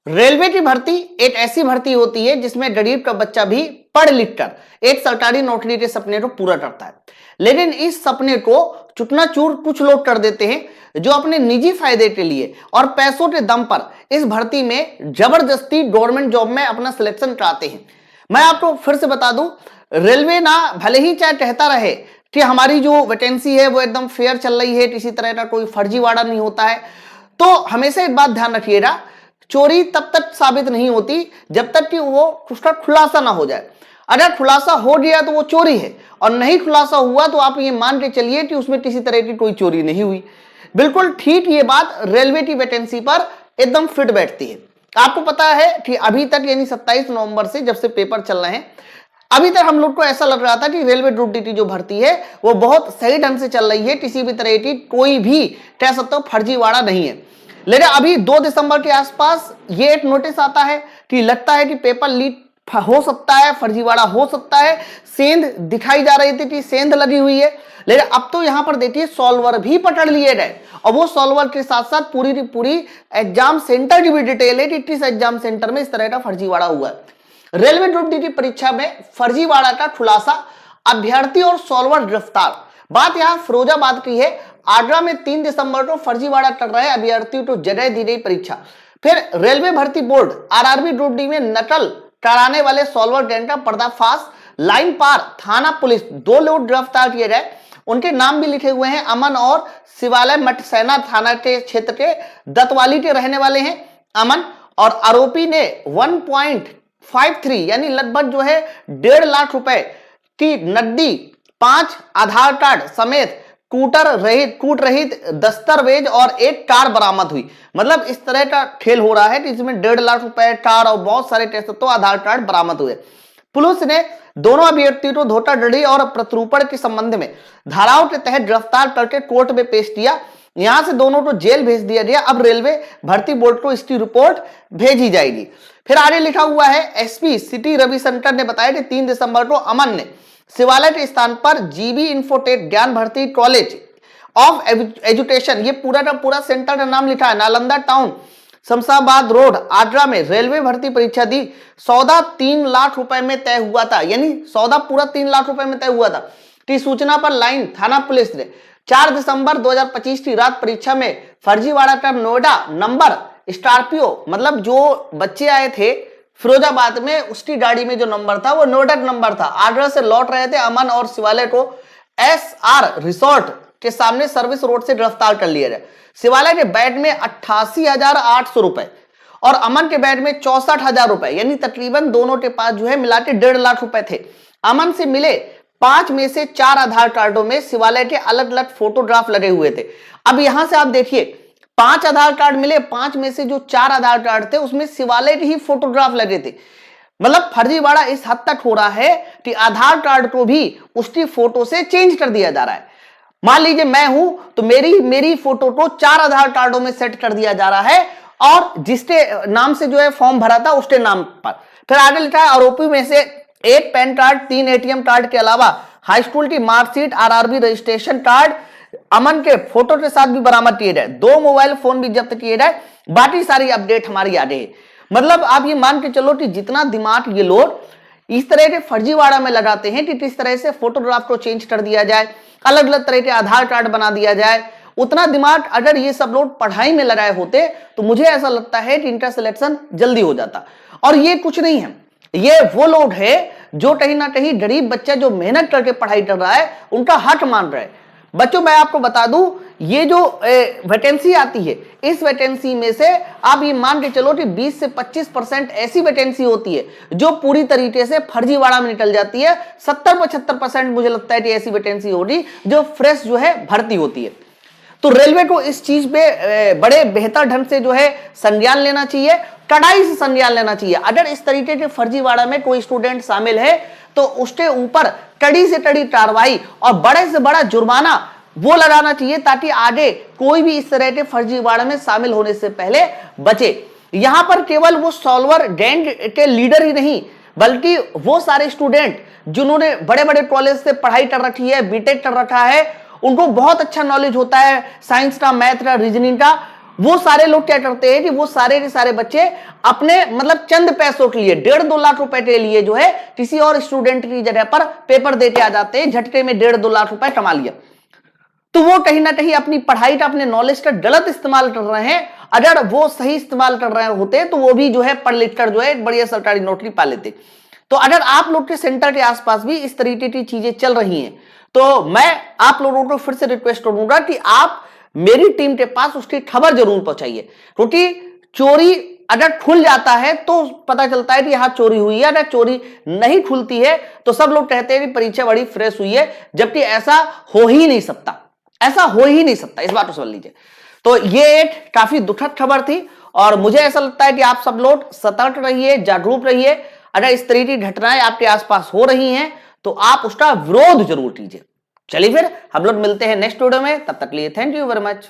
Railway की भर्ती एक ऐसी भर्ती होती है जिसमें गरीब का बच्चा भी पढ़ लिख कर एक सरकारी नौकरी के सपने को पूरा करता है। लेकिन इस सपने को चुकनाचूर कुछ लोग कर देते हैं जो अपने निजी फायदे के लिए और पैसों के दम पर इस भर्ती में जबरदस्ती गवर्नमेंट जॉब में अपना सिलेक्शन कराते हैं। मैं आपको फिर से बता दूं, रेलवे ना भले ही चाहे कहता रहे कि हमारी जो वैकेंसी है वो एकदम फेयर चल रही है, किसी तरह का कोई फर्जीवाड़ा नहीं होता है, तो हमेशा एक बात ध्यान रखिएगा, चोरी तब तक साबित नहीं होती जब तक कि वो उसका खुलासा ना हो जाए। अगर खुलासा हो गया तो वो चोरी है, और नहीं खुलासा हुआ तो आप ये मान के चलिए कि उसमें किसी तरह की कोई चोरी नहीं हुई। बिल्कुल ठीक ये बात रेलवे की वैकेंसी पर एकदम फिट बैठती है। आपको पता है कि अभी तक यानी 27 नवंबर से जब से पेपर चल रहे हैं, अभी तक हम लोग को ऐसा लग रहा था कि रेलवे ग्रुप डी की जो भर्ती है वो बहुत सही ढंग से चल रही है, किसी भी तरह की कोई भी कह सकते हो फर्जीवाड़ा नहीं है। लेकिन अभी 2 दिसंबर के आसपास ये एक नोटिस आता है कि लगता है कि पेपर लीक हो सकता है, फर्जीवाड़ा हो सकता है। सेंध दिखाई जा रही थी कि सेंध लगी हुई है, लेकिन अब तो यहां पर देखिए सॉल्वर भी पकड़ लिए गए, और वो सॉल्वर के साथ साथ पूरी की पूरी एग्जाम सेंटर की भी डिटेल है कि किस एग्जाम सेंटर में इस तरह का फर्जीवाड़ा हुआ है। रेलवे ग्रुप डी की परीक्षा में फर्जीवाड़ा का खुलासा, अभ्यर्थी और सॉल्वर गिरफ्तार। बात यहां फिरोजाबाद की है। आगरा में 3 दिसंबर को फर्जीवाड़ा कर रहे अभ्यर्थियों को जगह दी गई परीक्षा। फिर रेलवे भर्ती बोर्ड आरआरबी ग्रुप डी में नकल कराने वाले सॉल्वर गैंग का पर्दाफाश। लाइन पार थाना पुलिस 2 लोग गिरफ्तार किए गए, उनके नाम भी लिखे हुए हैं। अमन और शिवालय मठसेना थाना के क्षेत्र के दतवाली के रहने वाले हैं अमन, और आरोपी ने 1.53 यानी लगभग जो है 1.5 लाख रुपए की नकदी, 5 आधार कार्ड समेत कूट रहित दस्तावेज और एक कार बरामद हुई। मतलब इस तरह का खेल हो रहा है कि इसमें 1.5 लाख रुपए, कार और बहुत सारे तो आधार कार्ड बरामद हुए। पुलिस ने दोनों अभ्यर्थियों को धोखाधड़ी और प्रताड़ना के संबंध में धाराओं के तहत गिरफ्तार करके कोर्ट में पेश किया। यहां से दोनों को जेल भेज दिया गया। अब रेलवे भर्ती बोर्ड को इसकी रिपोर्ट भेजी जाएगी। फिर आगे लिखा हुआ है, एसपी सिटी रविशंकर ने बताया कि 3 दिसंबर को अमन ने शिवालय के स्थान पर जीबी इन्फोटेक ज्ञान भर्ती कॉलेज ऑफ एजुकेशन, ये पूरा का पूरा सेंटर का नाम लिखा है, नालंदा टाउन शमशाबाद रोड आगरा में रेलवे भर्ती परीक्षा दी। सौदा 3 लाख रुपए में तय हुआ था, यानी सौदा पूरा 3 लाख रुपए में तय हुआ था कि सूचना पर लाइन थाना पुलिस ने 4 दिसंबर 2025 की रात परीक्षा में फर्जीवाड़ा का नोएडा नंबर स्कॉर्पियो, मतलब जो बच्चे आए थे फिरोजाबाद में उसकी गाड़ी में जो नंबर था वो नोएडा नंबर था। आगरा से लौट रहे थे अमन और शिवालय को एसआर रिसोर्ट के सामने सर्विस रोड से गिरफ्तार कर लिया गया। शिवालय के बैग में 88,800 रुपए और अमन के बैग में 64,000 रुपए, यानी तकरीबन दोनों के पास जो है मिलाकर 1.5 लाख रुपए थे। अमन से मिले 5 में से 4 आधार कार्डों में शिवालय के अलग अलग फोटोग्राफ लगे हुए थे। अब यहां से आप देखिए, 5 आधार कार्ड मिले, 5 में से जो 4 आधार कार्ड थे उसमें शिवालय के ही फोटोग्राफ लगे थे। मतलब फर्जीवाड़ा इस हद तक हो रहा है कि आधार कार्ड को भी उसकी फोटो से चेंज कर दिया जा रहा है। मान लीजिए मैं हूं तो मेरी फोटो को 4 आधार कार्डों में सेट कर दिया जा रहा है, और जिसके नाम से जो है फॉर्म भरा था उसके नाम पर। फिर आगे लिखा है, आरोपी में से 1 पैन कार्ड, 3 एटीएम कार्ड के अलावा हाई स्कूल की मार्कशीट, आरआरबी रजिस्ट्रेशन कार्ड अमन के फोटो के साथ भी बरामद किए गए। 2 मोबाइल फोन भी जब्त किए गए। बाकी सारी अपडेट हमारी आ रही है। मतलब आप ये मान के चलो कि जितना दिमाग ये लोग इस तरह के फर्जीवाड़ा में लगाते हैं कि किस तरह से फोटोग्राफ को चेंज कर दिया जाए, अलग अलग तरह के आधार कार्ड बना दिया जाए, उतना दिमाग अगर ये सब लोग पढ़ाई में लगाए होते तो मुझे ऐसा लगता है कि इनका सिलेक्शन जल्दी हो जाता। और ये कुछ नहीं है, ये वो लोग है जो कहीं ना कहीं गरीब बच्चा जो मेहनत करके पढ़ाई कर रहा है उनका हक मान रहे हैं। बच्चों मैं आपको बता दूं, ये जो वैकेंसी आती है, इस वैकेंसी में से आप ये मान के चलो कि 20 से 25% ऐसी वैकेंसी होती है जो पूरी तरीके से फर्जीवाड़ा में निकल जाती है। 70-75% मुझे लगता है कि ऐसी वैकेंसी होगी जो फ्रेश जो है भर्ती होती है। तो रेलवे को इस चीज पे बड़े बेहतर ढंग से जो है संज्ञान लेना चाहिए, कड़ाई से संज्ञान लेना चाहिए। अगर इस तरीके के फर्जीवाड़ा में कोई स्टूडेंट शामिल है तो उसके ऊपर कड़ी से कड़ी कार्रवाई और बड़े से बड़ा जुर्माना वो लगाना चाहिए, ताकि आगे कोई भी इस तरह के फर्जीवाड़ा में शामिल होने से पहले बचे। यहां पर केवल वो सॉल्वर गैंग के लीडर ही नहीं, बल्कि वो सारे स्टूडेंट जिन्होंने बड़े बड़े कॉलेज से पढ़ाई कर रखी है, बीटेक कर रखा है, उनको बहुत अच्छा नॉलेज होता है साइंस का, मैथ का, रीजनिंग का, वो सारे लोग क्या करते हैं कि वो सारे के सारे बच्चे अपने मतलब चंद पैसों के लिए 1.5-2 लाख रुपए के लिए जो है किसी और स्टूडेंट की जगह पर पेपर देके आ जाते हैं, झटके में 1.5-2 लाख रुपए कमा लिया। तो वो कहीं ना कहीं अपनी पढ़ाई का, अपने नॉलेज का गलत इस्तेमाल कर रहे हैं। अगर वो सही इस्तेमाल कर रहे होते तो वो भी जो है पढ़ लिख कर जो है बढ़िया सरकारी नौकरी पा लेते। तो अगर आप लोग के सेंटर के आसपास भी इस तरीके की चीजें चल रही हैं तो मैं आप लोगों को फिर से रिक्वेस्ट करूंगा कि आप मेरी टीम के पास उसकी खबर जरूर पहुंचाइए, क्योंकि चोरी अगर खुल जाता है तो पता चलता है कि यहां चोरी हुई है। अगर चोरी नहीं खुलती है तो सब लोग कहते हैं कि परीक्षा बड़ी फ्रेश हुई है, जबकि ऐसा हो ही नहीं सकता, ऐसा हो ही नहीं सकता, इस बात को समझ लीजिए। तो ये एक काफी दुखद खबर थी और मुझे ऐसा लगता है कि आप सब लोग सतर्क रहिए, जागरूक रहिए। अगर इस तरह की घटनाएं आपके आसपास हो रही हैं तो आप उसका विरोध जरूर कीजिए। चलिए फिर हम लोग मिलते हैं नेक्स्ट वीडियो में, तब तक लिए थैंक यू वेरी मच।